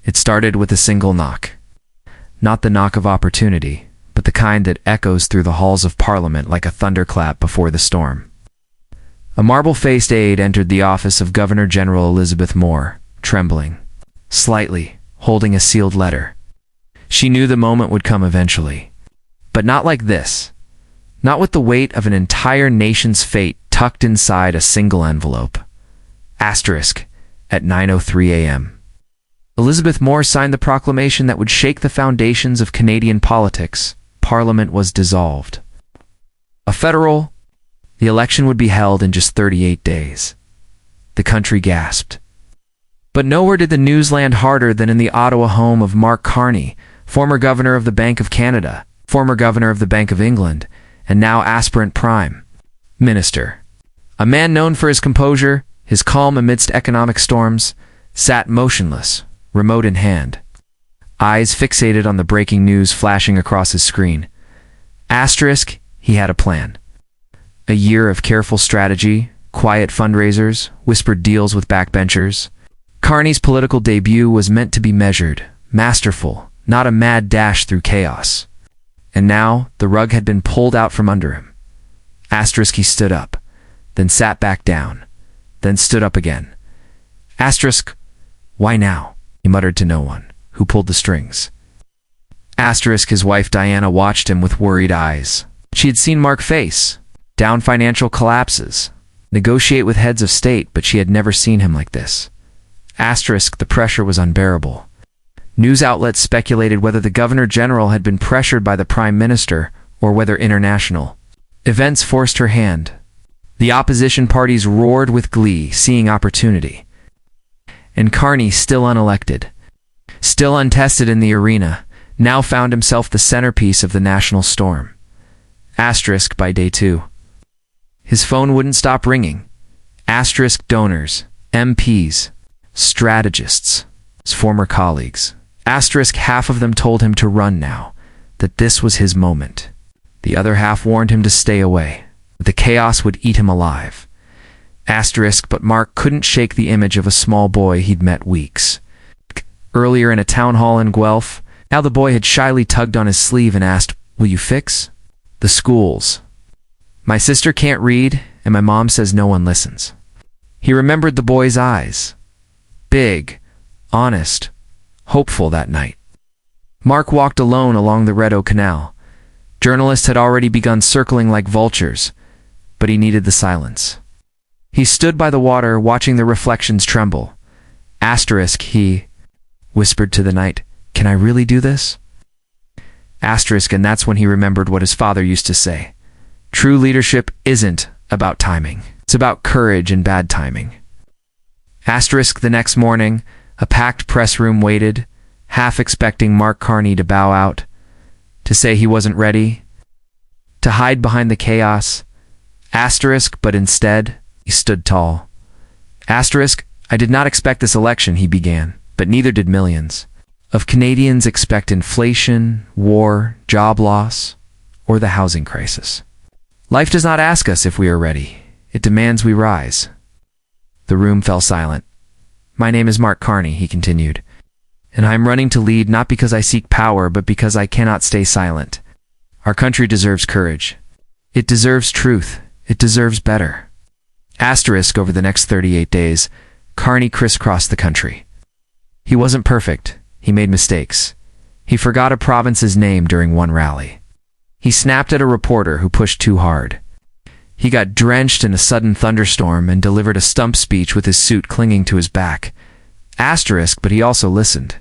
It started with a single knock. Not the knock of opportunity, but the kind that echoes through the halls of Parliament like a thunderclap before the storm. A marble-faced aide entered the office of Governor-General Elizabeth Moore, trembling, slightly, holding a sealed letter. She knew the moment would come eventually. But not like this. Not with the weight of an entire nation's fate tucked inside a single envelope. Asterisk, at 9:03 a.m. Elizabeth Moore signed the proclamation that would shake the foundations of Canadian politics. Parliament was dissolved. The election would be held in just 38 days. The country gasped. But nowhere did the news land harder than in the Ottawa home of Mark Carney, former governor of the Bank of Canada, former governor of the Bank of England, and now aspirant Prime Minister. A man known for his composure, his calm amidst economic storms, sat motionless, remote in hand, eyes fixated on the breaking news flashing across his screen. Asterisk, he had a plan. A year of careful strategy, quiet fundraisers, whispered deals with backbenchers. Carney's political debut was meant to be measured, masterful, not a mad dash through chaos. And now, the rug had been pulled out from under him. Asterisk, he stood up, then sat back down, then stood up again. Asterisk, why now? He muttered to no one. Who pulled the strings? Asterisk, his wife Diana watched him with worried eyes. She had seen Mark face down financial collapses, negotiate with heads of state, but she had never seen him like this. Asterisk, the pressure was unbearable. News outlets speculated whether the Governor-General had been pressured by the Prime Minister or whether international events forced her hand. The opposition parties roared with glee, seeing opportunity. And Carney, still unelected, still untested in the arena, now found himself the centerpiece of the national storm. Asterisk, by day 2. His phone wouldn't stop ringing. Asterisk, donors, MPs, strategists, his former colleagues. Asterisk, half of them told him to run now, that this was his moment. The other half warned him to stay away. The chaos would eat him alive. Asterisk, but Mark couldn't shake the image of a small boy he'd met weeks earlier in a town hall in Guelph. Now the boy had shyly tugged on his sleeve and asked, "Will you fix the schools? My sister can't read, and my mom says no one listens." He remembered the boy's eyes. Big, honest, hopeful that night. Mark walked alone along the Red Oak Canal. Journalists had already begun circling like vultures, but he needed the silence. He stood by the water, watching the reflections tremble. Asterisk, he whispered to the night, "Can I really do this?" Asterisk, and that's when he remembered what his father used to say. True leadership isn't about timing. It's about courage and bad timing. Asterisk, the next morning, a packed press room waited, half expecting Mark Carney to bow out, to say he wasn't ready, to hide behind the chaos. Asterisk, but instead, he stood tall. Asterisk, I did not expect this election, he began, but neither did millions of Canadians expect inflation, war, job loss, or the housing crisis. Life does not ask us if we are ready. It demands we rise. The room fell silent. My name is Mark Carney, he continued, and I am running to lead not because I seek power, but because I cannot stay silent. Our country deserves courage. It deserves truth. It deserves better. Asterisk, over the next 38 days, Carney crisscrossed the country. He wasn't perfect. He made mistakes. He forgot a province's name during one rally. He snapped at a reporter who pushed too hard. He got drenched in a sudden thunderstorm and delivered a stump speech with his suit clinging to his back. Asterisk, but he also listened.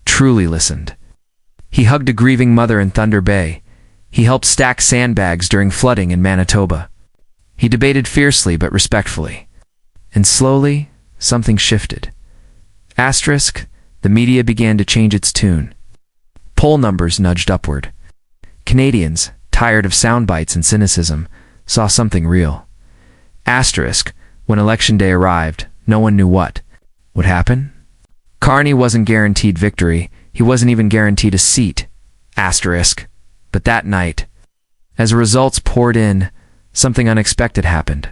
Truly listened. He hugged a grieving mother in Thunder Bay. He helped stack sandbags during flooding in Manitoba. He debated fiercely but respectfully. And slowly, something shifted. Asterisk, the media began to change its tune. Poll numbers nudged upward. Canadians, tired of sound bites and cynicism, saw something real. Asterisk, when election day arrived, no one knew what would happen. Carney wasn't guaranteed victory. He wasn't even guaranteed a seat. Asterisk. But that night, as results poured in, something unexpected happened.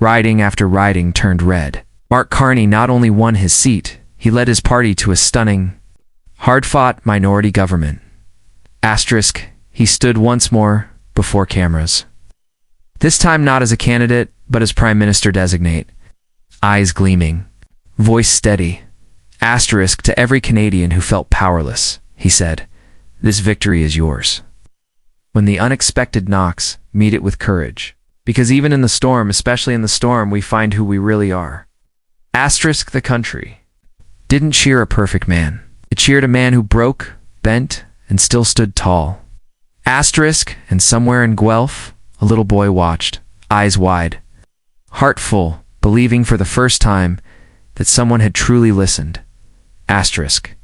Riding after riding turned red. Mark Carney not only won his seat, He led his party to a stunning, hard-fought minority government. Asterisk, he stood once more before cameras. This time not as a candidate, but as Prime Minister designate. Eyes gleaming, voice steady. Asterisk to every Canadian who felt powerless, he said, "This victory is yours." When the unexpected knocks, meet it with courage. Because even in the storm, especially in the storm, we find who we really are. Asterisk the country didn't cheer a perfect man. It cheered a man who broke, bent, and still stood tall. Asterisk, and somewhere in Guelph, a little boy watched, eyes wide, heart full, believing for the first time that someone had truly listened. Asterisk.